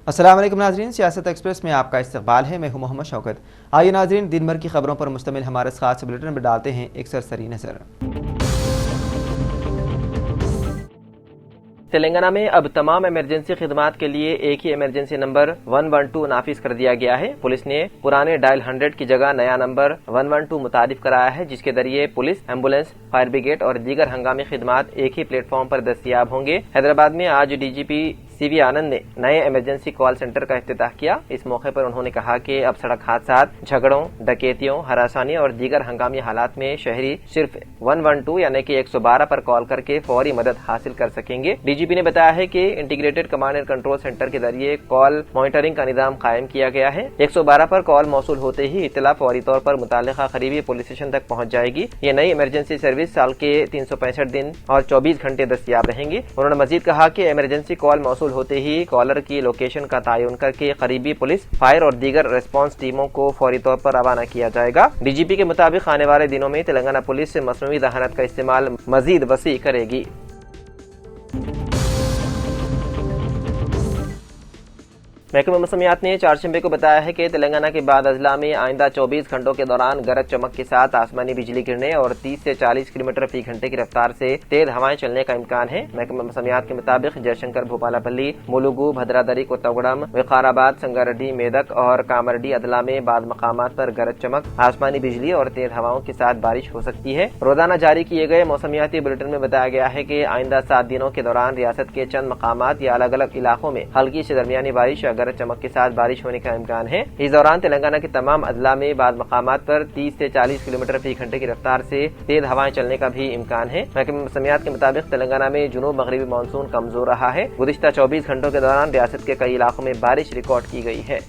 अस्सलाम वालेकुम नाजरीन, सियासत एक्सप्रेस में आपका इस्तकबाल है। मैं हूं मोहम्मद शौकत। आइए नाजरीन, दिन भर की खबरों पर मुश्तमिल हमारे खास बुलेटिन में डालते हैं एक सरसरी नज़र। तेलंगाना में अब तमाम इमरजेंसी खिदमात के लिए एक ही इमरजेंसी नंबर 112 नाफिज कर दिया गया है। पुलिस ने पुराने डायल 100 की जगह नया नंबर 112 मुतारिफ कराया है, जिसके जरिए पुलिस, एम्बुलेंस, फायर ब्रिगेड और दीगर हंगामी खिदमात एक ही प्लेटफॉर्म पर दस्तियाब होंगे। हैदराबाद में आज डीजीपी सीवी आनंद ने नए इमरजेंसी कॉल सेंटर का इफ्तिताह किया। इस मौके पर उन्होंने कहा कि अब सड़क हादसात, झगड़ों, डकैतियों, हरासानी और दीगर हंगामी हालात में शहरी सिर्फ 112 यानी कि 112 पर कॉल करके फौरी मदद हासिल कर सकेंगे। डीजीपी ने बताया है कि integrated command and control centre के जरिए कॉल मॉनिटरिंग का निजाम कायम किया गया है। 112 पर कॉल मौसूल होते ही इत्तला फौरी तौर पर मुतालिका करीबी पुलिस स्टेशन तक पहुंच जाएगी। ये नई इमरजेंसी सर्विस साल के 365 दिन और 24 घंटे दस्तियाब रहेंगी। उन्होंने मजीद कहा कि इमरजेंसी कॉल मौसूल होते ही कॉलर की लोकेशन का तयन करके करीबी पुलिस, फायर और दीगर रेस्पॉन्स टीमों को फौरी तौर पर रवाना किया जाएगा। डीजीपी के मुताबिक आने वाले दिनों में तेलंगाना पुलिस मसनूई जहानत का इस्तेमाल मजीद वसी करेगी। महकमा मौसमियात ने चारशंबे को बताया है कि तेलंगाना के बाद अजला में आइंदा 24 घंटों के दौरान गरज चमक के साथ आसमानी बिजली गिरने और 30 से 40 किलोमीटर फी घंटे की रफ्तार से तेज हवाएं चलने का इम्कान है। महकमा मौसमियात के मुताबिक जयशंकर, भोपालापल्ली, मुलुगु, भद्रादरी, कोत्तागुड़म, विकाराबाद, संगारेड्डी, मेदक और कामारेड्डी अदला में बाद मकामात पर गरज चमक, आसमानी बिजली और तेज हवाओं के साथ बारिश हो सकती है। रोजाना जारी किए गए मौसमियाती बुलेटिन में बताया गया है कि आइंदा 7 दिनों के दौरान रियासत के चंद मकामात या अलग अलग इलाकों में हल्की से दरमियानी बारिश या गरज चमक के साथ बारिश होने का इम्कान है। इस दौरान तेलंगाना के तमाम अदला में बाद मकामात पर 30 से 40 किलोमीटर फी घंटे की रफ्तार से तेज हवाएं चलने का भी इम्कान है। महकमा मौसमियात के मुताबिक तेलंगाना में जुनूब मगरबी मानसून कमजोर रहा है। गुज़िश्ता 24 घंटों के दौरान रियासत के कई इलाकों में बारिश रिकॉर्ड की गई है।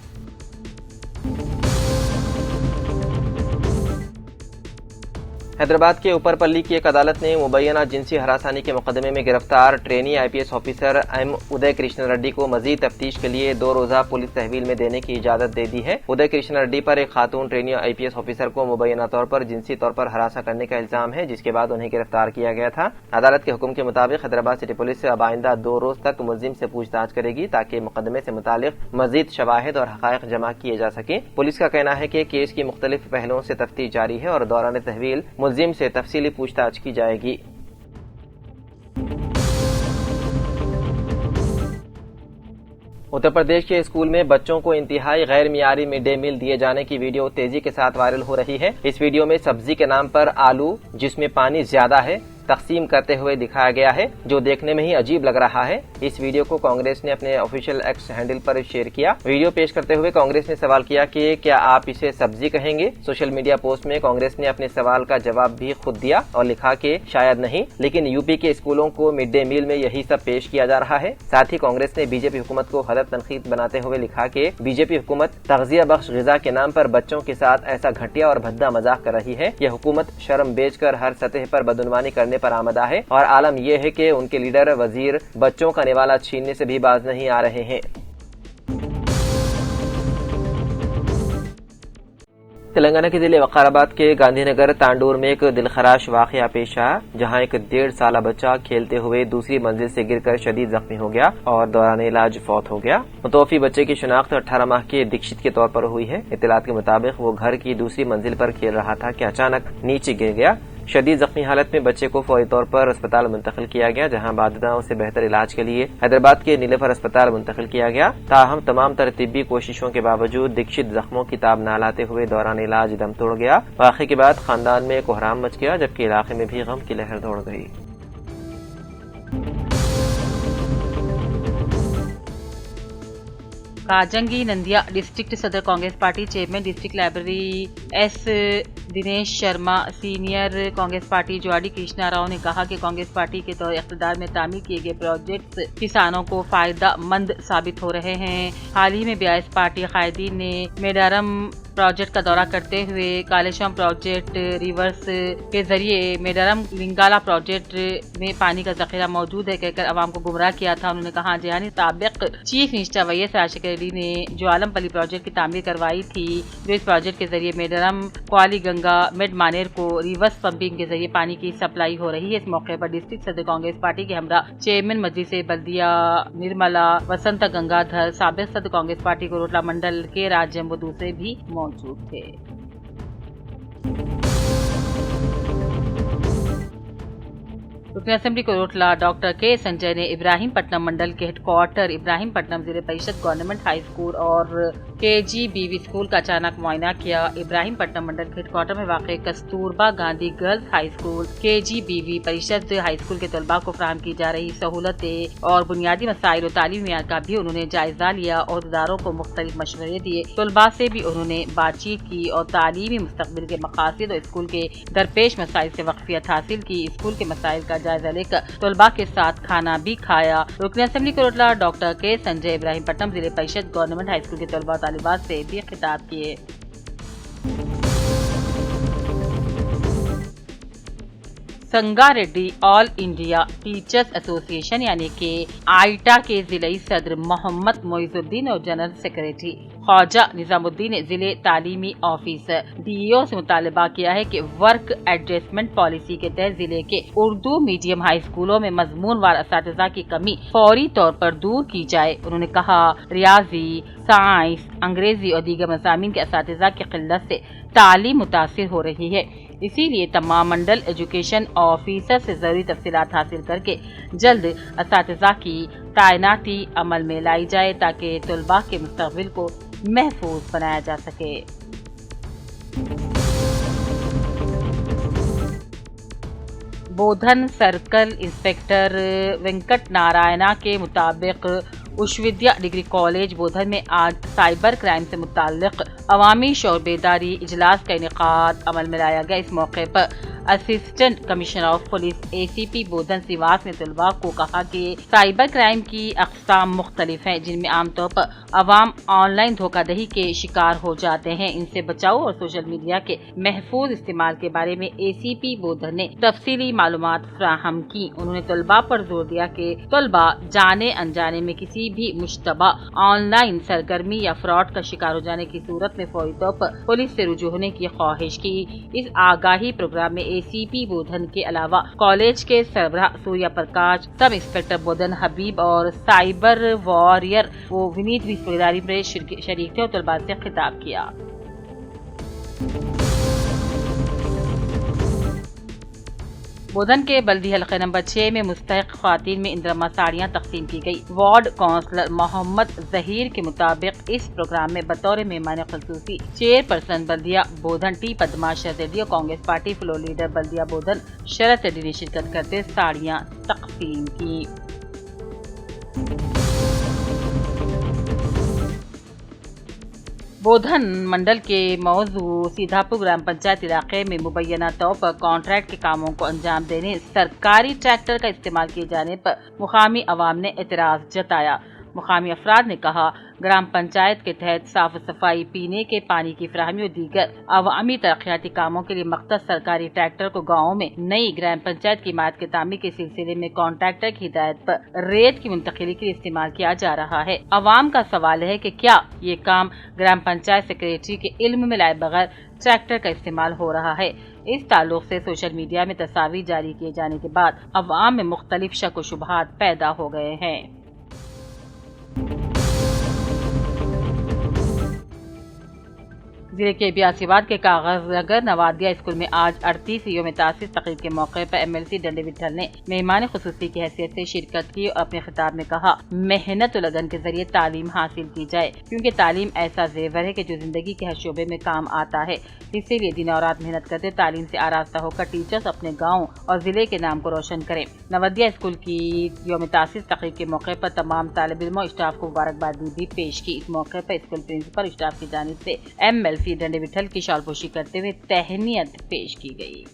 हैदराबाद के ऊपरपल्ली की एक अदालत ने मुबैना जिनसी हरासानी के मुकदमे में गिरफ्तार ट्रेनी IPS ऑफिसर एम उदय कृष्ण रेड्डी को मजीद तफ्तीश के लिए 2 रोजा पुलिस तहवील में देने की इजाजत दे दी है। उदय कृष्ण रेड्डी पर एक खातून ट्रेनी IPS ऑफिसर को मुबैना तौर पर जिनसी तौर पर हरासा करने का इल्जाम है, जिसके बाद उन्हें गिरफ्तार किया गया था। अदालत के हुक्म के मुताबिक हैदराबाद सिटी पुलिस से अब आइंदा 2 रोज तक मुलजिम से पूछताछ करेगी ताकि मुकदमे से मुतालिक मजीद शवाहिद और हकायक जमा किए जा सके। पुलिस का कहना है कि केस की मुख्तलिफ पहलुओं से तफ्तीश जारी है और दौरान तहवील मुलजिम से तफसीली पूछताछ की जाएगी। उत्तर प्रदेश के स्कूल में बच्चों को इंतहाई गैर मियारी मिड डे मील दिए जाने की वीडियो तेजी के साथ वायरल हो रही है। इस वीडियो में सब्जी के नाम पर आलू, जिसमें पानी ज्यादा है, तकसीम करते हुए दिखाया गया है, जो देखने में ही अजीब लग रहा है। इस वीडियो को कांग्रेस ने अपने ऑफिशियल एक्स हैंडल पर शेयर किया। वीडियो पेश करते हुए कांग्रेस ने सवाल किया कि क्या आप इसे सब्जी कहेंगे। सोशल मीडिया पोस्ट में कांग्रेस ने अपने सवाल का जवाब भी खुद दिया और लिखा कि शायद नहीं, लेकिन यूपी के स्कूलों को मिड डे मील में यही सब पेश किया जा रहा है। साथ ही कांग्रेस ने बीजेपी हुकूमत को हदफ तनकीद बनाते हुए लिखा कि बीजेपी हुकूमत तग़ज़िया बख्श ग़िज़ा के नाम पर बच्चों के साथ ऐसा घटिया और भद्दा मजाक कर रही है। यह हुकूमत शर्म बेचकर हर सतह पर बदनुमानी करने पर आमदा है और आलम यह है कि उनके लीडर वजीर बच्चों का निवाला छीनने से भी बाज नहीं आ रहे हैं। तेलंगाना के जिले वकाराबाद के गांधीनगर तांडूर में एक दिलखराश वाकया पेश आया, जहां एक 1.5 साला बच्चा खेलते हुए दूसरी मंजिल से गिरकर शदीद जख्मी हो गया और दौरान इलाज फौत हो गया। मुतवफ़ी बच्चे की शिनाख्त 18 माह के दीक्षित के तौर पर हुई है। इत्तलात के मुताबिक वो घर की दूसरी मंजिल पर खेल रहा था कि अचानक नीचे गिर गया। शदीद जख्मी हालत में बच्चे को फौरी तौर पर अस्पताल मुंतकिल किया गया, जहां बादशाह उसे बेहतर इलाज के लिए हैदराबाद के नीलेफर अस्पताल मुंतकिल किया गया। ताहम तमाम तिब्बी कोशिशों के बावजूद दीक्षित जख्मों की ताब न लाते हुए दौरान इलाज दम तोड़ गया। वाक़े के बाद खानदान में कोहराम मच गया, जबकि इलाके में भी गम की लहर दौड़ गई। काजंगी नंदिया डिस्ट्रिक्ट सदर Congress party chairman district library S Dinesh Sharma, senior Congress party जोआडी कृष्णा राव ने कहा कि कांग्रेस पार्टी के दौर इख्तिदार में तामीर किए गए प्रोजेक्ट्स किसानों को फायदा मंद साबित हो रहे हैं। हाल ही में 22 पार्टी कायदीन ने मेडारम प्रोजेक्ट का दौरा करते हुए कालेश्वरम प्रोजेक्ट रिवर्स के जरिए मेडरम लिंगाला प्रोजेक्ट में पानी का जखीरा मौजूद है कहकर आवाम को गुमराह किया था। उन्होंने कहा जहानी साबिक chief minister YS Rajasekhar Reddy ने जो आलमपल्ली प्रोजेक्ट की तामीर करवाई थी, जो इस प्रोजेक्ट के जरिए मेडरम क्वाली गंगा मिड मानेर को रिवर्स पंपिंग के जरिए पानी की सप्लाई हो रही है। इस मौके पर डिस्ट्रिक्ट सदर कांग्रेस पार्टी के हमरा चेयरमैन मजलिस बल्दिया निर्मला वसंत गंगाधर, साबिक सदर कांग्रेस पार्टी कोरोटला मंडल के राज्य व दूसरे भी मौजूद थे। रुकन असेंबली कोरोटला डॉक्टर के संजय ने इब्राहिम पट्टनम मंडल के हेडक्वार्टर इब्राहिम पट्टनम जिले परिषद गवर्नमेंट हाई स्कूल और KGBV स्कूल का अचानक मुआयना किया। इब्राहिम पट्टनम मंडल के हेडक्वार्टर में वाक़ Kasturba Gandhi girls high school KGBV परिषद हाई स्कूल के तलबा को फराहम की जा रही सहूलतें और बुनियादी मसाइल और तालीमी मियार का भी उन्होंने जायजा लिया। अहदेदारों को मुख्तलिफ मशवरे दिए। तलबा से भी उन्होंने बातचीत की और तालीमी मुस्तकबिल के मकासद और स्कूल के दरपेश मसाइल से वाकफियत हासिल की। स्कूल के मसाइल का जायजा लेकर तलबा के साथ खाना भी खाया। रुकन असेंबली कोरोटला डॉक्टर के संजय इब्राहिम पट्टनम जिले परिषद गवर्नमेंट हाई स्कूल के तलबा तालिबात से भी खिताब किए। Sangareddy all India teachers association यानी कि आईटा के जिले सदर मोहम्मद मोइजुद्दीन और जनरल सेक्रेटरी ख्वाजा निजामुद्दीन ने जिले तालीमी ऑफिसर DEO से मुतालबा किया है कि वर्क एडजस्टमेंट पॉलिसी के तहत जिले के उर्दू मीडियम हाई स्कूलों में मजमूनवार असातिज़ा की कमी फौरी तौर पर दूर की जाए। उन्होंने कहा रियाजी, साइंस, अंग्रेजी और दीगर मज़ामीन के असातिज़ा की किल्लत से तालीम मुतासिर हो रही है। इसीलिए तमाम मंडल एजुकेशन ऑफिसर से जरूरी तफसीलात हासिल करके जल्द असातिज़ा की तैनाती अमल में लाई जाए ताकि तलबा के मुस्तकबिल को महफूज बनाया जा सके। बोधन सर्कल इंस्पेक्टर वेंकट नारायणा के मुताबिक उशविद्या डिग्री कॉलेज बोधन में आज साइबर क्राइम से मुताल्लिक अवामी शौर बेदारी इजलास का इनेकाद अमल में लाया गया। इस मौके पर assistant commissioner of police ACP बोधन सिवास ने तलबा को कहा कि साइबर क्राइम की अक़साम मुख्तलिफ हैं, जिनमें आमतौर पर अवाम ऑनलाइन धोखाधड़ी के शिकार हो जाते हैं। इनसे बचाव और सोशल मीडिया के महफूज इस्तेमाल के बारे में ACP बोधन ने तफसीली मालूमात फराहम की। उन्होंने तलबा पर जोर दिया कि तलबा जाने अनजाने में किसी भी मुश्तबा ऑनलाइन सरगर्मी या फ्रॉड का शिकार हो जाने की सूरत में फौरी तौर पर पुलिस से रुजू होने की ख्वाहिश की। इस आगाही प्रोग्राम में ACP बोधन के अलावा कॉलेज के सरबराह सूर्या प्रकाश, सब इंस्पेक्टर बोधन हबीब और साइबर वॉरियर वो विनीत भी बेदारी में शरीक थे और तलबा से खिताब किया। बोधन के बल्दी हल्के नंबर 6 में मुस्तहिक ख्वातीन में इंद्रमा साड़ियाँ तकसीम की गई। वार्ड काउंसलर मोहम्मद जहीर के मुताबिक इस प्रोग्राम में बतौर मेहमान खसूसी चेयरपर्सन बल्दिया बोधन टी पद्मा शरद रेड्डी और कांग्रेस पार्टी फ्लोर लीडर बल्दिया बोधन शरद रेड्डी ने शिरकत करते साड़ियाँ तकसीम की। बोधन मंडल के मौजू सीधापुर ग्राम पंचायत इलाके में मुबैना तौर पर कॉन्ट्रैक्ट के कामों को अंजाम देने सरकारी ट्रैक्टर का इस्तेमाल किए जाने पर मुकामी अवाम ने एतराज जताया। मुकामी अफराद ने कहा ग्राम पंचायत के तहत साफ सफाई, पीने के पानी की फराहमी और दीगर अवामी तरक्याती कामों के लिए मख्तस सरकारी ट्रैक्टर को गाँव में नई ग्राम पंचायत की इमारत के तामीर के सिलसिले में कॉन्ट्रैक्टर की हिदायत पर रेत की मुंतकिली के लिए इस्तेमाल किया जा रहा है। अवाम का सवाल है कि क्या ये काम ग्राम पंचायत सेक्रेटरी के इल्म में लाए बगैर ट्रैक्टर का इस्तेमाल हो रहा है। इस ताल्लुक से सोशल मीडिया में तस्वीर जारी किए जाने के बाद अवाम में मुख्तलिफ शक व शुबहात पैदा हो गए हैं। जिले के बियासीबाद के कागजनगर नवादिया स्कूल में आज 38वीं तासीस तकरीब के मौके पर MLC डंडे विठल ने मेहमान खुसूसी की हैसियत से शिरकत की और अपने खिताब में कहा मेहनत और लगन के जरिए तालीम हासिल की जाए, क्योंकि तालीम ऐसा जेवर है कि जो जिंदगी के हर शोबे में काम आता है। इसीलिए दिन और रात मेहनत करते तालीम से आरास्ता होकर टीचर्स अपने गाँव और जिले के नाम को रोशन करें। नवादिया स्कूल की यौम तासीस तकरीब के मौके पर तमाम तालिब इल्मों स्टाफ को मुबारकबाद भी पेश की। इस मौके पर स्कूल प्रिंसिपल स्टाफ की जानिब से MLC डंडे विठल की शालपोशी करते हुए तहनीयत पेश की गई।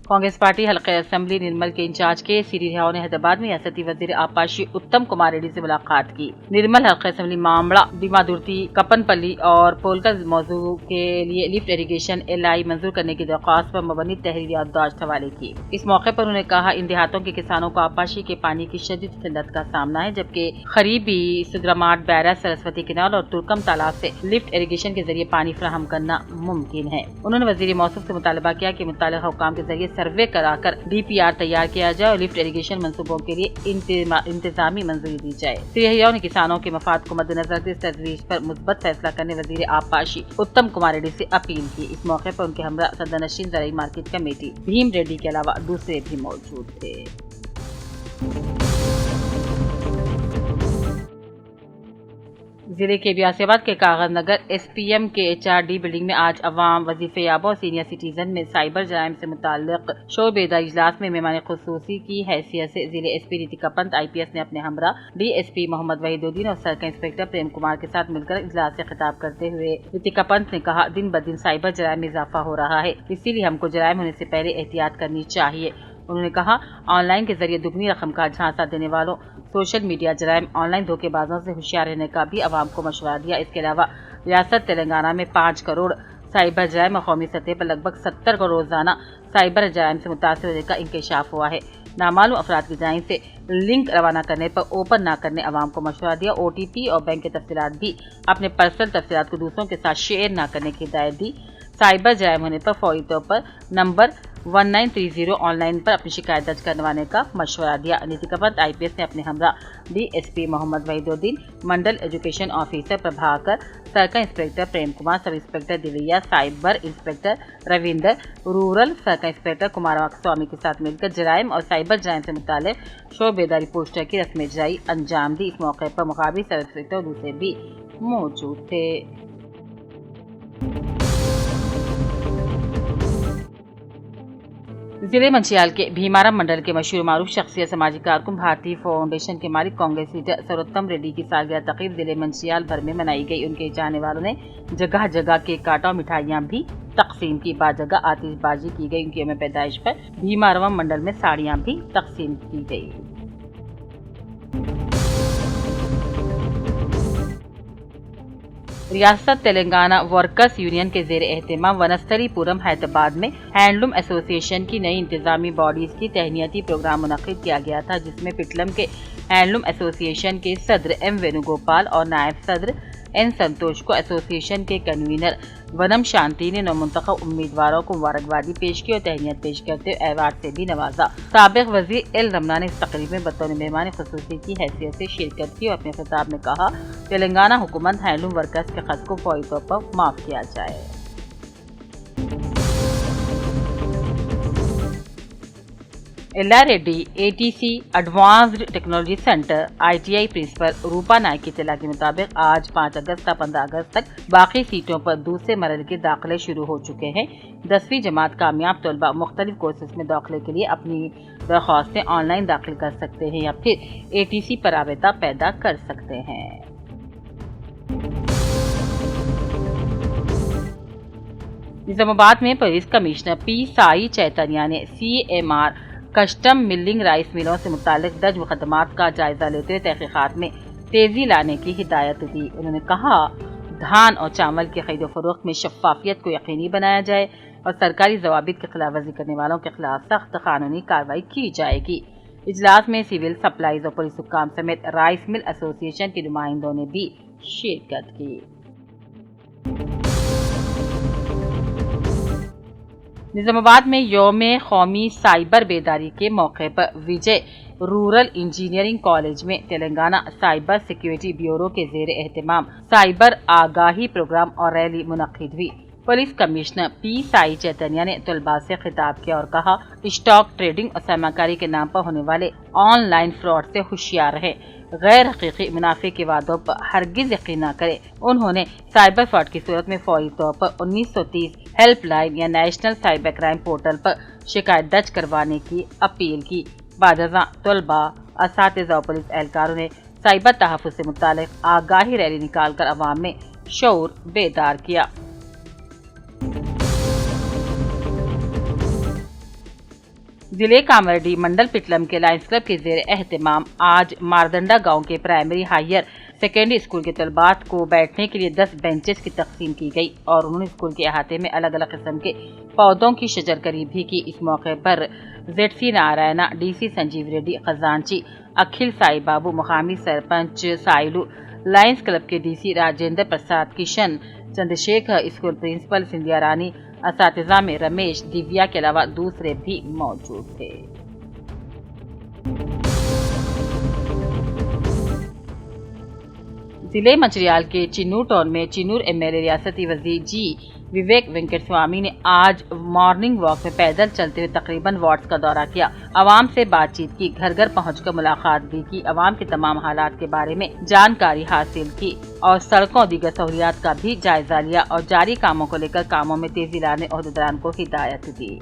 कांग्रेस पार्टी हल्के असेंबली निर्मल के इंचार्ज के सीडी रिहाव ने हैदराबाद में रियासती वजीर आपाशी उत्तम कुमार रेड्डी से मुलाकात की। निर्मल हल्के असेंबली मामला डिमादुर्ती, कपनपल्ली और पोलका मौजू के लिए लिफ्ट इरिगेशन LI मंजूर करने की दरख्वास्त पर मबनी तहरीर याददाश्त हवाले की। इस मौके पर उन्होंने कहा, इन देहातों के किसानों को आपाशी के पानी की शदीद किल्लत का सामना है, जबकि खरीबी सुद्रमाट बैरज, सरस्वती किनाल और तुर्कम तालाब से लिफ्ट इरिगेशन के जरिए पानी फराहम करना मुमकिन है। उन्होंने वजीर मौसूफ से मुतालबा किया कि मुताल्लिक़ हुक्काम के जरिए सर्वे कराकर DPR तैयार किया जाए और लिफ्ट इरिगेशन मंसूबों के लिए इंतजामी मंजूरी दी जाए। श्री हरियाव ने किसानों के मफाद को मद्देनजर रखते इस तजवीज पर मुस्बत फैसला करने वजीर आपाशी उत्तम कुमार रेड्डी से अपील की। इस मौके पर उनके हमरा सदरनशीन ज़राई मार्केट कमेटी भीम रेड्डी के अलावा दूसरे भी मौजूद थे। जिले के बियासियाबाद के कागज नगर SPM के HRD बिल्डिंग में आज अवाम, वजीफेयाबों और सीनियर सिटीजन में साइबर जराइम से मुताल्लिक शोर बेदारी इजलास में मेहमान खुसूसी की हैसियत से जिले SP रीतिका पंत IPS ने अपने हमरा DSP मोहम्मद वहीदुद्दीन और सर्कल इंस्पेक्टर प्रेम कुमार के साथ मिलकर इजलास से खिताब करते हुए रीतिका पंत ने कहा, दिन ब दिन साइबर जराइम में इजाफा हो रहा है, इसीलिए हमको जराइम होने से पहले एहतियात करनी चाहिए। उन्होंने कहा, ऑनलाइन के जरिए दुगनी रकम का झांसा देने वालों, सोशल मीडिया जराइम, ऑनलाइन धोखेबाजों से होशियार रहने का भी आवाम को मशवरा दिया। इसके अलावा रियासत तेलंगाना में 5 करोड़ साइबर जराइम और कौमी सतह पर लगभग 70 करोड़ रोजाना साइबर जराइम से मुतासर होने का इंकशाफ हुआ है। नामालूम अफराद की जानिब से लिंक रवाना करने पर ओपन न करने आवाम को मशवरा दिया। OTP और बैंक के तफसीलात भी अपने पर्सनल तफसीलात को दूसरों के साथ शेयर न करने की हिदायत दी। साइबर जराइम होने पर फौरी तौर पर नंबर 1930 ऑनलाइन पर अपनी शिकायत दर्ज करवाने का मशवरा दिया। रीतिका पंत IPS ने अपने हमरा DSP Mohammed Waheeduddin, mandal education officer Prabhakar, circle inspector Prem Kumar, sub inspector Divaiah, cyber inspector Ravinder, rural circle inspector Kumar Swamy के साथ मिलकर जराइम और साइबर जराइम से मुताल्लिक शोर बेदारी पोस्टर की रस्म इजराई अंजाम दी। इस मौके पर मुकाबली सब इंस्पेक्टर और दूसरे भी मौजूद थे। जिले मंचियाल के भीमारम मंडल के मशहूर मारूफ शख्सियत समाजी कारकुन भारतीय फाउंडेशन के मालिक कांग्रेस लीडर सर्वोत्तम रेड्डी की सालगिरह तकरीब जिले मंचियाल भर में मनाई गई। उनके चाहने वालों ने जगह जगह केक काटा और मिठाइयां भी तकसीम की। बाद जगह आतिशबाजी की गई। उनकी यौम पैदाइश पर भीमारम मंडल में साड़ियां भी तकसीम की गई। रियासत तेलंगाना वर्कर्स यूनियन के जेर एहतमाम वनस्थलीपुरम हैदराबाद में हैंडलूम एसोसिएशन की नई इंतजामी बॉडीज की तहनीती प्रोग्राम मुनक्किद किया गया था, जिसमें पिटलम के हैंडलूम एसोसिएशन के सदर M वेणुगोपाल और नायब सदर N संतोष को एसोसिएशन के कन्वीनर वनम शांति ने नवमुंतखब उम्मीदवारों को मुबारकबादी पेश की और तहनीत पेश करते हुए अवार्ड से भी नवाजा। साबिक वजीर L रमना ने इस तकरीब में बतौर मेहमान खुसूसी की हैसियत से शिरकत की और अपने खिताब में कहा, तेलंगाना हुकूमत हैंडलूम वर्कर्स के खर्च को फौरी तौर पर माफ किया जाए। Yellareddy ATC advanced technology centre ITI principal Roopa Naik की इत्तला के मुताबिक आज 5 अगस्त से 15 अगस्त तक बाकी सीटों पर दूसरे मरहले के दाखिले शुरू हो चुके हैं। 10वीं जमात कामयाब तलबा मुख्तलिफ कोर्सेज में दाखिले के लिए अपनी दरख्वास्तें ऑनलाइन दाखिल कर सकते हैं या फिर ATC पर राबता पैदा कर सकते हैं। निजामाबाद में police commissioner P Sai Chaitanya ने CMR कस्टम मिलिंग राइस मिलों से मुतालिक दर्ज मुकदमात का जायजा लेते हुए तहकीकात में तेजी लाने की हिदायत दी। उन्होंने कहा, धान और चावल की खरीदो फरोख्त में शफाफियत को यकीनी बनाया जाए और सरकारी जवाबित की खिलाफवर्जी करने वालों के खिलाफ सख्त कानूनी कार्रवाई की जाएगी। इजलास में सिविल सप्लाईज और पुलिस हुक्काम समेत राइस मिल एसोसिएशन के नुमाइंदों ने भी शिरकत की। निजामाबाद में यौम कौमी साइबर बेदारी के मौके पर विजय रूरल इंजीनियरिंग कॉलेज में तेलंगाना साइबर सिक्योरिटी ब्यूरो के जेर एहतमाम साइबर आगाही प्रोग्राम और रैली मुनक्किद हुई। Police commissioner P Sai Chaitanya ने तलबा से खिताब किया और कहा, स्टॉक ट्रेडिंग और सरमाकारी के नाम पर होने वाले ऑनलाइन फ्रॉड से होशियार रहे, गैर हकीकी मुनाफे के वादों पर हरगिज यकीन न करें। उन्होंने साइबर फ्रॉड की सूरत में फौरी तौर पर 1930 हेल्पलाइन या नेशनल साइबर क्राइम पोर्टल पर शिकायत दर्ज करवाने की अपील की। बादजा तलबा, असातिज़ा और पुलिस एहलकारों ने साइबर तहफ़्फ़ुज़ से मुतालिक आगाही रैली निकालकर अवाम में शऊर बेदार किया। जिले कामरडी मंडल पिटलम के लायंस क्लब के जेर एहतमाम आज मारदंडा गांव के प्राइमरी हायर सेकेंडरी स्कूल के तलबात को बैठने के लिए 10 बेंचेस की तकसीम की गई और उन्होंने स्कूल के अहाते में अलग अलग किस्म के पौधों की शजरकरी भी की। इस मौके पर ZC नारायणा, DC संजीव रेड्डी खजांची, अखिल साई बाबू, मुकामी सरपंच साइलू, लायंस क्लब के DC Rajendra Prasad, Kishan Chandrashekhar, school principal Scindia रानी, असातिज़ा में रमेश, दिव्या के अलावा दूसरे भी मौजूद थे। जिले मंचिरियाल के चिन्नूर टाउन में चिन्नूर MLA रियासती वजीर जी विवेक वेंकट स्वामी ने आज मॉर्निंग वॉक में पैदल चलते हुए तकरीबन वार्ड्स का दौरा किया, आवाम से बातचीत की, घर घर पहुंचकर मुलाकात भी की, आवाम के तमाम हालात के बारे में जानकारी हासिल की और सड़कों दीगर सहूलियात का भी जायजा लिया और जारी कामों को लेकर कामों में तेजी लाने ओहदेदारान को हिदायत दी।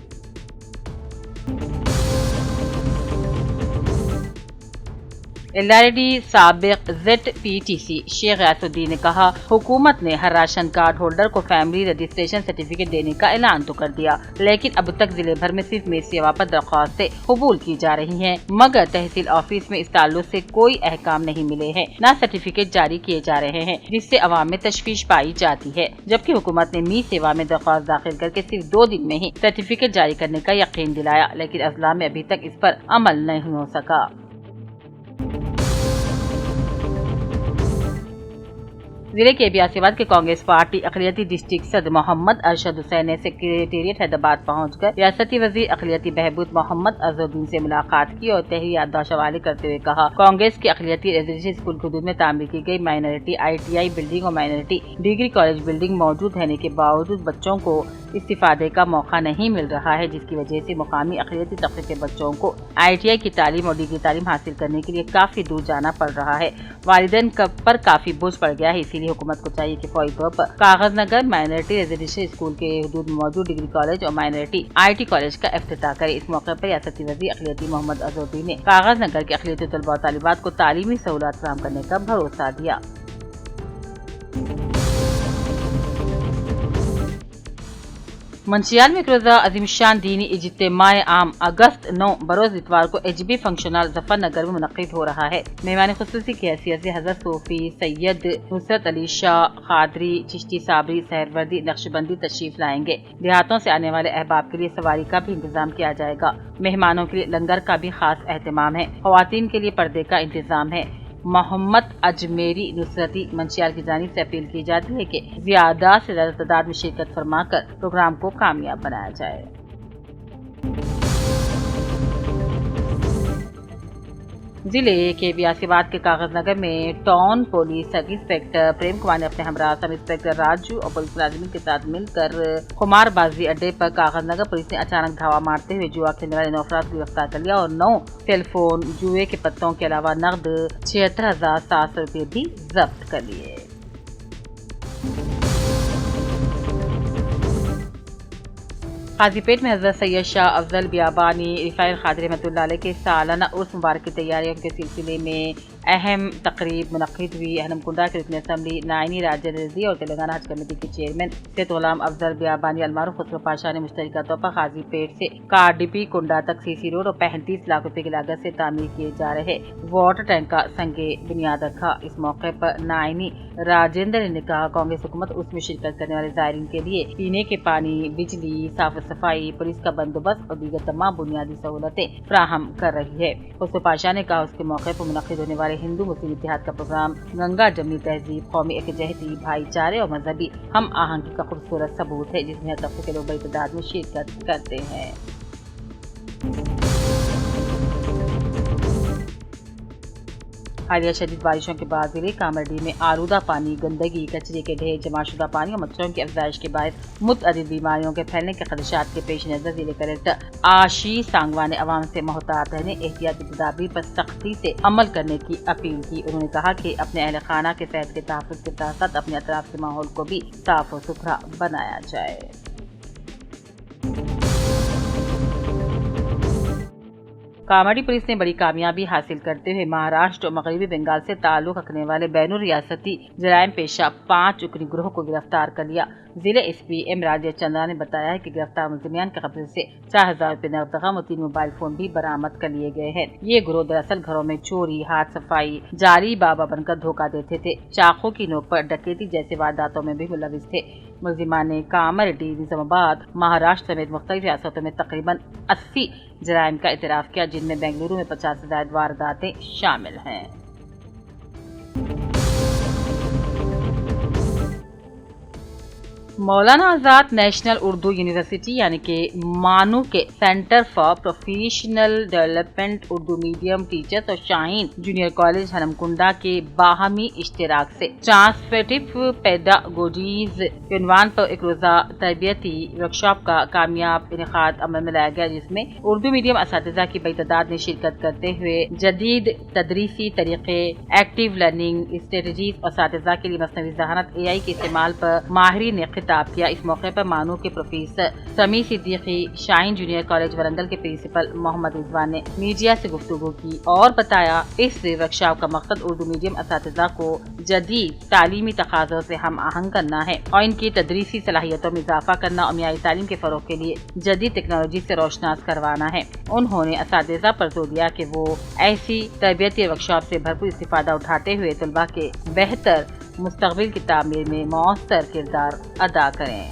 LRD साबिक ZPTC शेख गयासुद्दीन ने कहा, हुकूमत ने हर राशन कार्ड होल्डर को फैमिली रजिस्ट्रेशन सर्टिफिकेट देने का ऐलान तो कर दिया, लेकिन अब तक जिले भर में सिर्फ मेसी वापस दरख्वास्तें कबूल की जा रही हैं, मगर तहसील ऑफिस में इस ताल्लुक से कोई अहकाम नहीं मिले हैं, न सर्टिफिकेट जारी किए जा रहे हैं, जिससे अवाम में तशवीश पाई जाती है। जबकि हुकूमत ने मी सेवा में दरख्वास्त दाखिल करके सिर्फ 2 दिन में ही सर्टिफिकेट जारी करने का यकीन दिलाया, लेकिन अजला में अभी तक इस पर अमल नहीं हो सका। जिले के बियासीबाद के कांग्रेस पार्टी अक़लियती डिस्ट्रिक्ट सदर मोहम्मद अरशद हुसैन ने सेक्रेटेरिएट हैदराबाद पहुंचकर रियासती वज़ीर अक़लियती बहबूद मोहम्मद अज़हरुद्दीन से मुलाकात की और तहरीर याददाश्त हवाले करते हुए कहा, कांग्रेस की अक़लियती रेजिडेंशियल स्कूल की हदूद में तामीर की गई माइनॉरिटी ITI बिल्डिंग और माइनॉरिटी डिग्री कॉलेज बिल्डिंग मौजूद रहने के बावजूद बच्चों को इस्तिफादे का मौका नहीं मिल रहा है, जिसकी वजह से मुकामी अक़लियती तबके के बच्चों को ITI की तालीम और डिग्री तालीम हासिल करने के लिए काफी दूर जाना पड़ रहा है। वालिदैन पर काफी बोझ पड़ गया है, इसीलिए हुकूमत को चाहिए कि फौरी तौर पर कागज नगर माइनॉरिटी रेजिडेंशियल स्कूल के हदूद में मौजूद डिग्री कॉलेज और माइनॉरिटी IT कॉलेज का इफ्तिताह करे। इस मौके पर रियासती वज़ीर अक़लियती मोहम्मद अज़हरुद्दीन ने कागज नगर के अक़लियती तलबा और तालिबात को तालीमी सहूलत फराहम करने का भरोसा दिया। मंचिरियाल में एक रोज़ा अज़ीमशान दीनी इज्तिमाए आम अगस्त 9 बरोज़ इतवार को HB फंक्शन हॉल ज़फ़रनगर में मुनक़्क़िद हो रहा है। मेहमान ख़ुसूसी की हैसियत से हज़रत सूफ़ी सैयद नुसरत अली शाह क़ादरी चिश्ती साबरी सहरवर्दी नक्शबंदी तशरीफ लाएंगे। देहातों से आने वाले अहबाब के लिए सवारी का भी इंतजाम किया जाएगा। मेहमानों के लिए लंगर का भी खास एहतमाम है। ख़वातीन के लिए पर्दे का इंतजाम है। मोहम्मद अजमेरी नुसरती मंचिरियाल की जानिब से अपील की जाती है कि ज्यादा से ज्यादा तादाद में शिरकत फरमाकर प्रोग्राम को कामयाब बनाया जाए। जिले के बियासीबाद के कागज नगर में town police sub inspector Prem Kumar ने अपने हमरा सब इंस्पेक्टर राजू और पुलिस मुलाजिमीन के साथ मिलकर खुमारबाजी अड्डे पर कागज नगर पुलिस ने अचानक धावा मारते हुए जुआ खेलने वाले 9 अफराद को गिरफ्तार कर लिया और 9 सेलफोन, जुए के पत्तों के अलावा नकद 76,700 रुपये भी जब्त कर लिए। काजीपेट में हज़रत सैयद शाह अफजल बियाबानी रिफाइल क़ादरी रहमतुल्लाह अलैह के सालाना उर्स मुबारक की तैयारियों के सिलसिले में अहम तकरीब मुनक़्क़िद हुई। हनमकुंडा के रुकन असम्बली नाइनी राजेंद्र रज़ी और तेलंगाना हज कमेटी के चेयरमैन सैयद ग़ुलाम अफजल बियाबानी अलमारूफ खुसरो पाशा ने मुश्तरका तौर पर काजीपेट से कार्डिपी कुंडा तक CC रोड और 35 लाख रुपए की लागत से तामीर किए जा रहे वाटर टैंक का संगे बुनियाद रखा। इस मौके पर नाइनी राजेंद्र ने कहा, कांग्रेस हुकूमत उसमें शिरकत करने वाले ज़ायरीन के लिए पीने के पानी, बिजली, साफ सफाई, पुलिस का बंदोबस्त और दीगर तमाम बुनियादी सहूलतें फराहम कर रही है। खुसरो पाशा ने कहा, उसके मौके पर मुनक़्क़िद होने वाले हिंदू मुस्लिम इत्तेहाद का प्रोग्राम गंगा जमनी तहजीब, कौमी एकजहती, भाईचारे और मजहबी हम आहंगी का खूबसूरत सबूत है, जिसमें हर तबके के लोग बड़ी तादाद में शिरकत करते हैं। हालिया शदीद बारिशों के बाद जिले कामरडी में आलूदा पानी, गंदगी, कचरे के ढेर, जमाशुदा पानी और मच्छरों की अफजाइश के बायस मुतअद्दिद बीमारियों के फैलने के खदशात के पेश नजर जिले कलेक्टर आशीष सांगवा ने अवाम से मोहतात रहने, एहतियाती तदाबीर पर सख्ती से अमल करने की अपील की। उन्होंने कहा कि अपने अहल खाना के सेहत के तहफ़्फ़ुज़ के साथ साथ अपने अतराफ के माहौल को भी साफ और सुथरा बनाया जाए। कामाड़ी पुलिस ने बड़ी कामयाबी हासिल करते हुए महाराष्ट्र और मगरबी बंगाल से ताल्लुक रखने वाले बैनुर रियासती जराइम पेशा 5 उग्र गिरोह को गिरफ्तार कर लिया। जिले एसपी एम राजेश चंद्रा ने बताया है कि गिरफ्तार मुलजिमान के कब्जे से 4000 रुपये नकद रकम और 3 मोबाइल फोन भी बरामद कर लिए गए हैं। ये गिरोह दरअसल घरों में चोरी, हाथ सफाई, जारी बाबा बनकर धोखा देते थे। चाकू की नोक पर डकैती जैसे वारदातों में भी मुलविस थे। मुलजिमान ने कामारेड्डी, निजामाबाद, महाराष्ट्र समेत मुख्तलिफ रियासतों में तकरीबन 80 जराइम का इतराफ किया, जिनमें बेंगलुरु में 50 से ज्यादा वारदातें शामिल हैं। मौलाना आजाद नेशनल उर्दू यूनिवर्सिटी यानी कि मानू के centre for professional development Urdu medium teachers और शाहीन जूनियर कॉलेज हनमकुंडा के बाहमी इश्तिराक से ट्रांसफरेटिव पेडागोजीज के उन्वान पर एक रोजा तरबियती वर्कशॉप का कामयाब इनेकाद अमल में लाया गया, जिसमें उर्दू मीडियम असातिज़ा की बड़ी तादाद ने शिरकत करते हुए जदीद तदरीसी तरीके, एक्टिव लर्निंग स्ट्रेटजीज और असातिज़ा के लिए मसनवी ज़हानत AI के इस्तेमाल पर माहिरीन ने खिताब किया। इस मौके पर मानू के प्रोफेसर समी सिद्दीकी, शाहीन जूनियर कॉलेज वरंगल के प्रिंसिपल मोहम्मद रिजवान ने मीडिया से गुफ्तगू की और बताया इस वर्कशॉप का मकसद उर्दू मीडियम असातिज़ा को जदीद तालीमी तकाज़ों से हम आहंग करना है और इनकी तदरीसी सलाहियतों में इजाफा करना और मियारी तालीम के फरोग के लिए जदीद टेक्नोलॉजी से रोशनास करवाना है। उन्होंने असातिज़ा पर जोर दिया कि वो ऐसी तरबियती वर्कशॉप से भरपूर इस्तिफादा उठाते हुए तलबा के बेहतर मुस्तक़बिल की तामीर में मौसर किरदार अदा करें।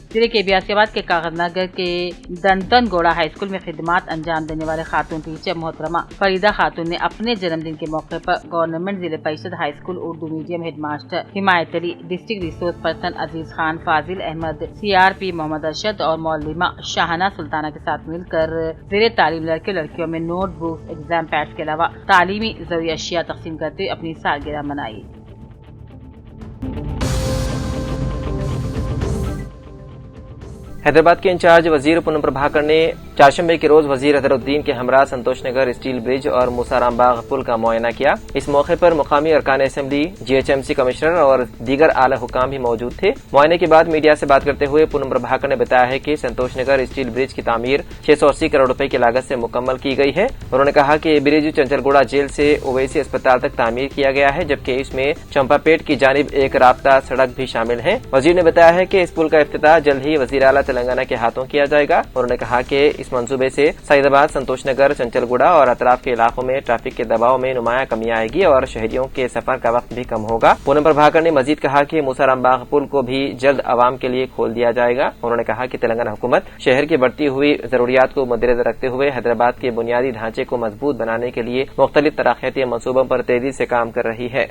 जिले के बियासियाबाद के कागजनगर के दंतन गोड़ा हाई स्कूल में खिदमात अंजाम देने वाले खातून टीचर मोहतरमा फरीदा खातून ने अपने जन्मदिन के मौके पर गवर्नमेंट जिले Parishad high school Urdu medium headmaster Himayat Ali, district resource person Aziz Khan, Fazil Ahmed, CRP Mohammed Arshad और मौलिमा शाहना सुल्ताना के साथ मिलकर ज़ेरे तालीम लड़के लड़कियों में नोटबुक, एग्जाम पैड्स के अलावा तालीमी ज़रूरी अशिया तकसीम करते हुए अपनी सालगिरह मनाई। हैदराबाद के इंचार्ज वजीर पूनम प्रभाकर ने चारशंबे के रोज वजीर अजहरुद्दीन के हमरा संतोष नगर स्टील ब्रिज और मूसाराम बाग पुल का मुआयना किया। इस मौके पर मुकामी अरकान असेंबली, GHMC कमिश्नर और दीगर आला हुकाम भी मौजूद थे। मुआयने के बाद मीडिया से बात करते हुए पूनम प्रभाकर ने बताया है कि संतोष नगर स्टील ब्रिज की तामीर 680 करोड़ रुपए की लागत से मुकम्मल की गई है। उन्होंने कहा कि ब्रिज चंचलगुड़ा जेल से ओवैसी अस्पताल तक तामीर किया गया है, जबकि इसमें चंपापेट की जानिब एक राब्ता सड़क भी शामिल है। वजीर ने बताया है कि इस पुल का इफ्तिताह जल्द ही वजीर आला तेलंगाना के हाथों किया जाएगा। उन्होंने कहा कि इस मंसूबे से सईदाबाद, संतोष नगर, चंचलगुड़ा और अतराफ के इलाकों में ट्रैफिक के दबाव में नुमाया कमी आएगी और शहरियों के सफर का वक्त भी कम होगा। पूनम प्रभाकर ने मजीद कहा कि मूसाराम बाग पुल को भी जल्द आवाम के लिए खोल दिया जाएगा। उन्होंने कहा कि तेलंगाना हुकूमत शहर की बढ़ती हुई जरूरियात को मद्देनजर रखते हुए हैदराबाद के बुनियादी ढांचे को मजबूत बनाने के लिए मुख्तलिफ तरक्याती मंसूबों पर तेजी से काम कर रही है।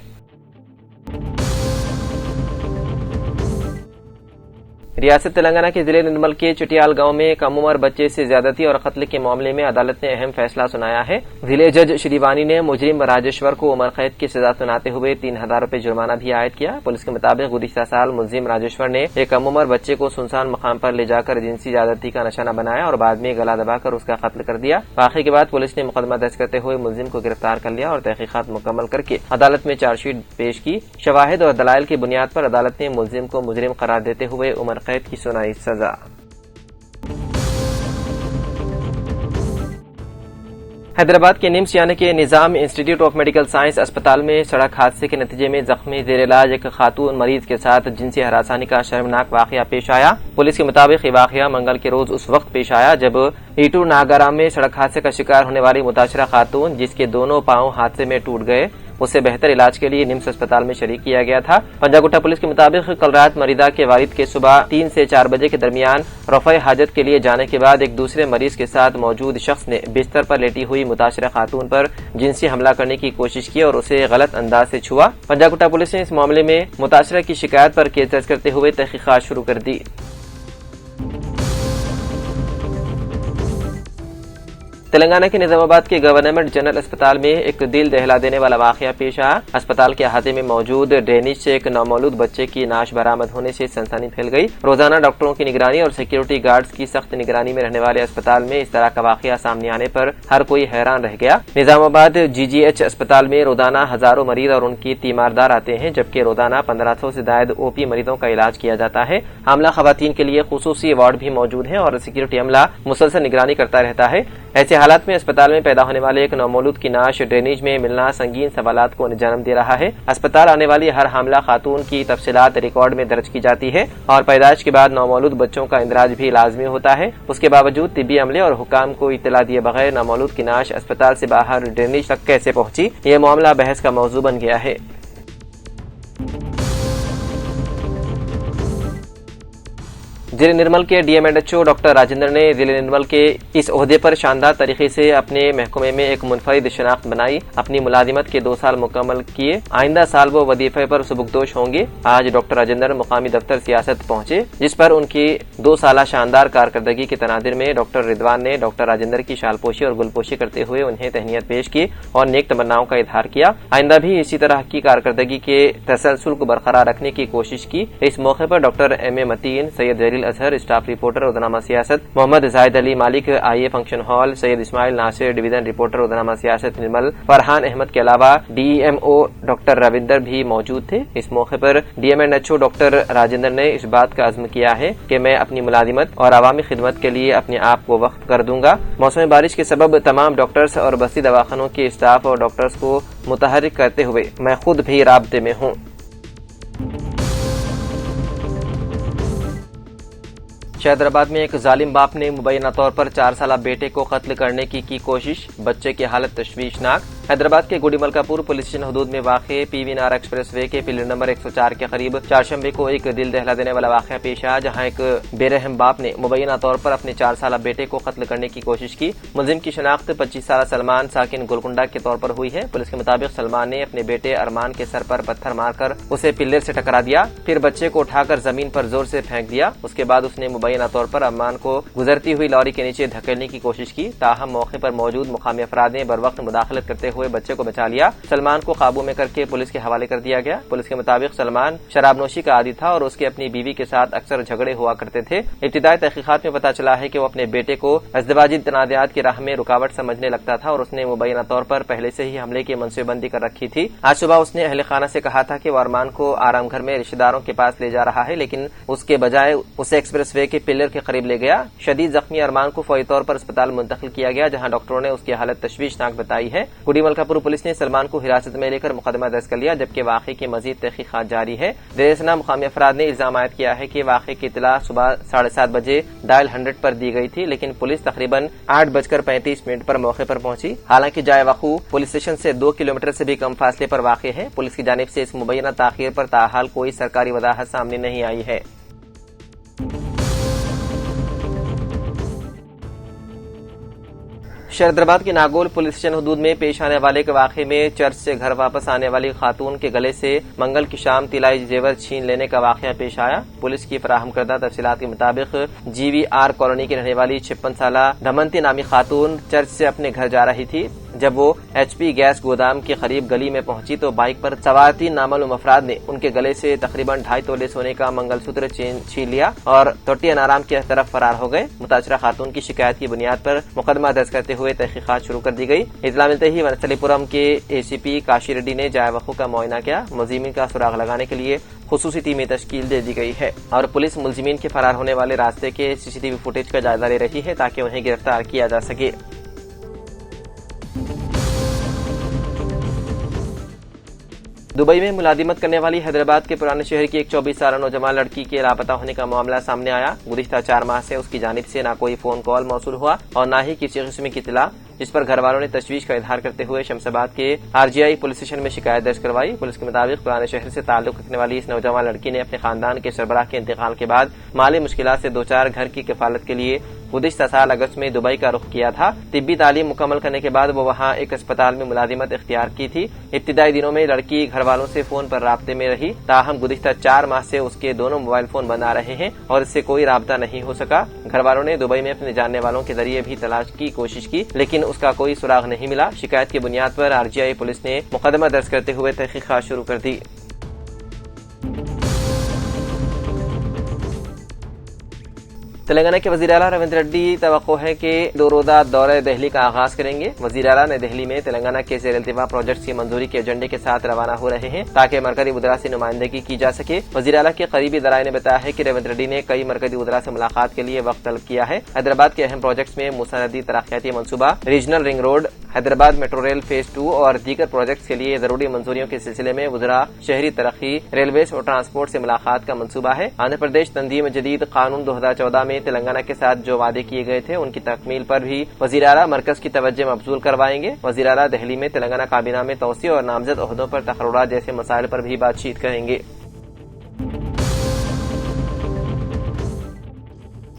रियासत तेलंगाना के जिले निर्मल के चटियाल गांव में कम उम्र बच्चे से ज्यादती और कत्ल के मामले में अदालत ने अहम फैसला सुनाया है। जिले जज श्रीवानी ने मुजरिम राजेश्वर को उम्र कैद की सजा सुनाते हुए 3000 रुपए जुर्माना भी आयद किया। पुलिस के मुताबिक गुज़िश्ता साल मुलजिम राजेश्वर ने एक कम उम्र बच्चे को सुनसान मकाम पर ले जाकर जिनसी ज्यादती का निशाना बनाया और बाद में गला दबाकर उसका कत्ल कर दिया। वाक़े के बाद पुलिस ने मुकदमा दर्ज करते हुए मुलजिम को गिरफ्तार कर लिया और तहकीकात मुकम्मल करके अदालत में चार्जशीट पेश की। शवाहिद और दलाइल की बुनियाद पर अदालत ने मुलजिम को मुजरिम करार देते हुए उम्र कैद की सुनाई सजा। हैदराबाद के निम्स यानी के निजाम इंस्टीट्यूट ऑफ मेडिकल साइंस अस्पताल में सड़क हादसे के नतीजे में जख्मी जेर इलाज एक खातून मरीज के साथ जिनसी हरासानी का शर्मनाक वाकया पेश आया। पुलिस के मुताबिक ये वाकया मंगल के रोज उस वक्त पेश आया जब ईटू नागाराम में सड़क हादसे का शिकार होने वाली मुताशरा खातून, जिसके दोनों पांव हादसे में टूट गए, उसे बेहतर इलाज के लिए निम्स अस्पताल में शरीक किया गया था। पंजागुट्टा पुलिस के मुताबिक कल रात मरीदा के वालिद के सुबह 3 से 4 बजे के दरमियान रफ़ा हाजत के लिए जाने के बाद एक दूसरे मरीज के साथ मौजूद शख्स ने बिस्तर पर लेटी हुई मुताशरा खातून पर जिनसी हमला करने की कोशिश की और उसे गलत अंदाज से छुआ। पंजागुट्टा पुलिस ने इस मामले में मुताशरा की शिकायत पर केस दर्ज करते हुए तहकीकात शुरू कर दी। تلنگانہ کے نظام آباد کے گورنمنٹ جنرل اسپتال میں ایک دل دہلا دینے والا واقعہ پیش آیا۔ اسپتال کے احاطے میں موجود ڈرینیج سے ایک نومولود بچے کی نعش برآمد ہونے سے سنسنی پھیل گئی۔ روزانہ ڈاکٹروں کی نگرانی اور سیکیورٹی گارڈز کی سخت نگرانی میں رہنے والے اسپتال میں اس طرح کا واقعہ سامنے آنے پر ہر کوئی حیران رہ گیا۔ نظام آباد GGH اسپتال میں روزانہ ہزاروں مریض اور ان کی تیماردار آتے ہیں، جبکہ روزانہ 1500 سے زائد OP مریضوں کا علاج کیا جاتا ہے۔ حاملہ خواتین کے لیے خصوصی وارڈ بھی موجود ہیں اور سیکیورٹی عملہ مسلسل نگرانی کرتا رہتا ہے۔ ایسے حالات میں اسپتال میں پیدا ہونے والے ایک نومولود کی نعش ڈرینیج میں ملنا سنگین سوالات کو جنم دے رہا ہے۔ اسپتال آنے والی ہر حاملہ خاتون کی تفصیلات ریکارڈ میں درج کی جاتی ہے اور پیدائش کے بعد نومولود بچوں کا اندراج بھی لازمی ہوتا ہے۔ اس کے باوجود طبی عملے اور حکام کو اطلاع دیے بغیر نومولود کی نعش اسپتال سے باہر ڈرینیج تک کیسے پہنچی، یہ معاملہ بحث کا موضوع بن گیا ہے۔ ضلع نرمل کے DMHO ڈاکٹر راجندر نے ضلع نرمل کے اس عہدے پر شاندار طریقے سے اپنے محکمے میں ایک منفرد شناخت بنائی۔ اپنی ملازمت کے 2 سال مکمل کیے، آئندہ سال وہ وظیفے پر سبکدوش ہوں گے۔ آج ڈاکٹر راجندر مقامی دفتر سیاست پہنچے، جس پر ان کی 2 سالہ شاندار کارکردگی کے تناظر میں ڈاکٹر رضوان نے ڈاکٹر راجندر کی شال پوشی اور گل پوشی کرتے ہوئے انہیں تہنیت پیش کی اور نیک تمناؤں کا اظہار کیا۔ آئندہ بھی اسی طرح کی کارکردگی کے تسلسل کو برقرار رکھنے کی کوشش کی۔ اس موقع پر ڈاکٹر MM متین، سید جلیل اظہر اسٹاف رپورٹر روزنامہ سیاست، محمد زاہد علی مالک IA فنکشن ہال، سید اسماعیل ناصر ڈویژن رپورٹر روزنامہ سیاست نرمل، فرحان احمد کے علاوہ DMO ڈاکٹر روندر بھی موجود تھے۔ اس موقع پر DMHO ڈاکٹر راجندر نے اس بات کا عزم کیا ہے کہ میں اپنی ملازمت اور عوامی خدمت کے لیے اپنے آپ کو وقف کر دوں گا۔ موسم بارش کے سبب تمام ڈاکٹرز اور بستی دواخانوں کے اسٹاف اور ڈاکٹرز کو متحرک کرتے ہوئے میں خود بھی رابطے میں ہوں۔ حیدرآباد میں ایک ظالم باپ نے مبینہ طور پر 4 سالہ بیٹے کو قتل کرنے کی کوشش، بچے کی حالت تشویشناک۔ حیدرآباد کے گوڑی ملکاپور پولیس اسٹیشن حدود میں واقع PVNR ایکسپریس وے کے پلر نمبر 104 کے قریب چہارشنبے کو ایک دل دہلا دینے والا واقعہ پیش آیا، جہاں ایک بے رحم باپ نے مبینہ طور پر اپنے 4 سالہ بیٹے کو قتل کرنے کی کوشش کی۔ ملزم کی شناخت 25 سالہ سلمان ساکن گولکنڈا کے طور پر ہوئی ہے۔ پولیس کے مطابق سلمان نے اپنے بیٹے ارمان کے سر پر پتھر مار کر اسے پلر سے ٹکرا دیا، پھر بچے کو اٹھا کر زمین پر زور سے پھینک دیا۔ اس کے بعد اس نے مبینہ طور پر ارمان کو گزرتی ہوئی لاری کے نیچے دھکیلنے کی کوشش کی، تاہم موقع پر موجود مقامی افراد نے بروقت مداخلت کرتے ہوئے بچے کو بچا لیا۔ سلمان کو قابو میں کر کے پولیس کے حوالے کر دیا گیا۔ پولیس کے مطابق سلمان شراب نوشی کا عادی تھا اور اس کے اپنی بیوی کے ساتھ اکثر جھگڑے ہوا کرتے تھے۔ ابتدائی تحقیقات میں پتہ چلا ہے کہ وہ اپنے بیٹے کو ازدواجی تنازعات کی راہ میں رکاوٹ سمجھنے لگتا تھا اور اس نے مبینہ طور پر پہلے سے ہی حملے کی منصوبہ بندی کر رکھی تھی۔ آج صبح اس نے اہل خانہ سے کہا تھا کہ وہ ارمان کو آرام گھر میں رشتہ داروں کے پاس لے جا رہا ہے، لیکن اس کے بجائے اسے ایکسپریس وے کے پلر کے قریب لے گیا۔ شدید زخمی ارمان کو فوری طور پر اسپتال منتقل کیا گیا، جہاں ڈاکٹروں نے اس کی حالت تشویشناک بتائی ہے۔ گوڑی ملکاپور پولیس نے سلمان کو حراست میں لے کر مقدمہ درج کر لیا، جبکہ واقعے کی مزید تحقیقات جاری ہے۔ درسنا مقامی افراد نے الزام عائد کیا ہے کہ واقعے کی اطلاع صبح 7:30 بجے ڈائل 100 پر دی گئی تھی، لیکن پولیس تقریباً 8:35 پر موقع پر پہنچی۔ حالانکہ جائے وقوع پولیس اسٹیشن سے 2 کلومیٹر سے بھی کم فاصلے پر واقع ہے۔ پولیس کی جانب سے اس مبینہ تاخیر پر تاحال کوئی سرکاری وضاحت سامنے نہیں آئی ہے۔ حیدرآباد کے ناگول پولیس اسٹیشن حدود میں پیش آنے والے ایک واقعے میں چرچ سے گھر واپس آنے والی خاتون کے گلے سے منگل کی شام طلائی زیور چھین لینے کا واقعہ پیش آیا۔ پولیس کی فراہم کردہ تفصیلات کے مطابق GVR کالونی کی رہنے والی 56 سالہ دھمنتی نامی خاتون چرچ سے اپنے گھر جا رہی تھی۔ جب وہ HP گیس گودام کے قریب گلی میں پہنچی تو بائک پر سوار 3 نامعلوم افراد نے ان کے گلے سے تقریباً 2.5 تولے سونے کا منگل سوتر چھین لیا اور توٹی انارام کی طرف فرار ہو گئے۔ متاثرہ خاتون کی شکایت کی بنیاد پر مقدمہ درج کرتے ہوئے تحقیقات شروع کر دی گئی۔ اطلاع ملتے ہی ونسلی پورم کے ACP کاشی ریڈی نے جائے وقوع کا معائنہ کیا۔ ملزمین کا سراغ لگانے کے لیے خصوصی ٹیمیں تشکیل دے دی گئی ہے اور پولیس ملزمین کے فرار ہونے والے راستے کے CCTV فوٹیج کا جائزہ لے رہی ہے تاکہ انہیں گرفتار کیا جا سکے۔ دبئی میں ملازمت کرنے والی حیدرآباد کے پرانے شہر کی ایک 24 سالہ نوجوان لڑکی کے لاپتہ ہونے کا معاملہ سامنے آیا۔ گزشتہ 4 ماہ سے اس کی جانب سے نہ کوئی فون کال موصول ہوا اور نہ ہی کسی قسم کی اطلاع، جس پر گھر والوں نے تشویش کا اظہار کرتے ہوئے شمس آباد کے RGI پولیس اسٹیشن میں شکایت درج کروائی۔ پولیس کے مطابق پرانے شہر سے تعلق رکھنے والی اس نوجوان لڑکی نے اپنے خاندان کے سربراہ کے انتقال کے بعد مالی مشکلات سے 2-4 گھر کی کفالت کے لیے गुज़िश्ता साल अगस्त में दुबई का रुख किया था। तिब्बी तालीम मुकम्मल करने के बाद वो वहाँ एक अस्पताल में मुलाजिमत इख्तियार की थी। इब्तिदाई दिनों में लड़की घर वालों से फोन पर राब्ते में रही, ताहम गुज़िश्ता 4 माह से उसके दोनों मोबाइल फोन बंद आ रहे हैं और इससे कोई राब्ता नहीं हो सका। घर वालों ने दुबई में अपने जानने वालों के जरिए भी तलाश की कोशिश की, लेकिन उसका कोई सुराग नहीं मिला। शिकायत की बुनियाद पर आरजीआई पुलिस ने मुकदमा दर्ज करते हुए तहकीकात शुरू कर दी। तेलंगाना के वज़ीर आला रविंद्र रेड्डी तवक्को है कि 2 रोज़ा दौरे दिल्ली का आगाज करेंगे। वज़ीर आला नई दिल्ली में तेलंगाना के ज़ेर इल्तिफ़ा प्रोजेक्ट्स की मंजूरी के एजेंडे के साथ रवाना हो रहे हैं ताकि मरकज़ी वज़रा से नुमाइंदगी की जा सके। वज़ीर आला के करीबी ज़राए ने बताया है कि रविंद्र रेड्डी ने कई मरकज़ी वज़रा से मुलाकात के लिए वक्त तलब किया है। हैदराबाद के अहम प्रोजेक्ट्स में मूसा नदी तरक्याती मंसूबा, regional ring road, Hyderabad metro rail phase 2 और दीगर प्रोजेक्ट्स के लिए जरूरी मंजूरियों के सिलसिले में वज़रा शहरी तरक्की, रेलवेज और ट्रांसपोर्ट से मुलाकात का मंसूबा है। आंध्र प्रदेश तंजीम जदीद कानून 2014 में तेलंगाना के साथ जो वादे किए गए थे उनकी तकमील पर भी वज़ीर आला मरकज की तवज्जो मबजूल करवाएंगे। वज़ीर आला दिल्ली में तेलंगाना काबीना में तौसी और नामजद ओहदों पर तकर्रुरात जैसे मसाइल पर भी बातचीत करेंगे।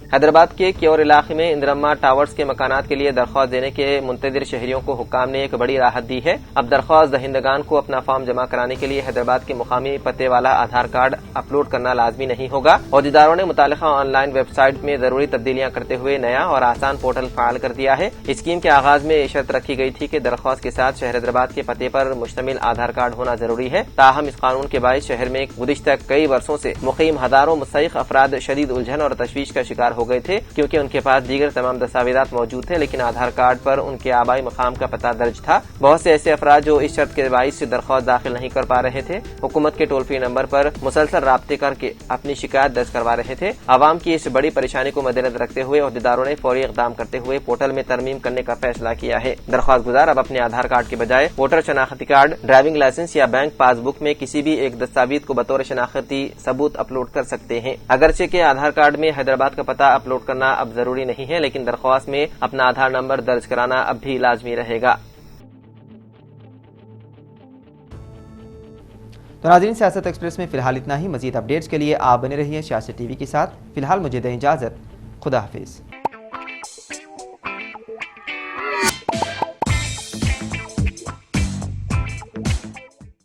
हैदराबाद के क्योर इलाके में इंदिरम्मा टावर्स के मकानात के लिए दरख्वास्त देने के मुंतज़िर शहरियों को हुक्काम ने एक बड़ी राहत दी है। अब दरख्वास्त दहिंदगान को अपना फॉर्म जमा कराने के लिए हैदराबाद के मुकामी पते वाला आधार कार्ड अपलोड करना लाजमी नहीं होगा। औहदेदारों ने मुतालिका ऑनलाइन वेबसाइट में जरूरी तब्दीलियां करते हुए नया और आसान पोर्टल फाल कर दिया है। स्कीम के आगाज में शर्त रखी गई थी कि दरख्वास्त के साथ शहर हैदराबाद के पते पर मुश्तमिल आधार कार्ड होना जरूरी है। ताहम इस कानून के बायस शहर में गुज़िश्ता कई वर्षों से मुक़ीम हजारों मुस्तहिक़ अफराद शदीद उलझन और तशवीश का शिकार हो गए थे, क्योंकि उनके पास दीगर तमाम दस्तावेजात मौजूद थे लेकिन आधार कार्ड पर उनके आबाई मकाम का पता दर्ज था। बहुत से ऐसे अफराद जो इस शर्त के बायस से दरख्वास्त दाखिल नहीं कर पा रहे थे, हुकूमत के टोल फ्री नंबर पर मुसलसल राब्ते करके अपनी शिकायत दर्ज करवा रहे थे। आवाम की इस बड़ी परेशानी को मद्देनजर रखते हुए अहदेदारों ने फौरी इक़दाम करते हुए पोर्टल में तरमीम करने का फैसला किया है। दरख्वास्त गुजार अब अपने आधार कार्ड के बजाय वोटर शनाख्ती कार्ड, ड्राइविंग लाइसेंस या बैंक पासबुक में किसी भी एक दस्तावेज को बतौर शनाख्ती सबूत अपलोड कर सकते हैं। अगरचे के आधार कार्ड में हैदराबाद का पता अपलोड करना अब जरूरी नहीं है, लेकिन दरख्वास्त में अपना आधार नंबर दर्ज कराना अब भी लाजमी रहेगा। तो नाज़रीन, सियासत एक्सप्रेस में फिलहाल इतना ही। मजीद अपडेट्स के लिए आप बने रहिए सियासत टीवी के साथ। फिलहाल मुझे दें इजाजत। खुदा हाफिज।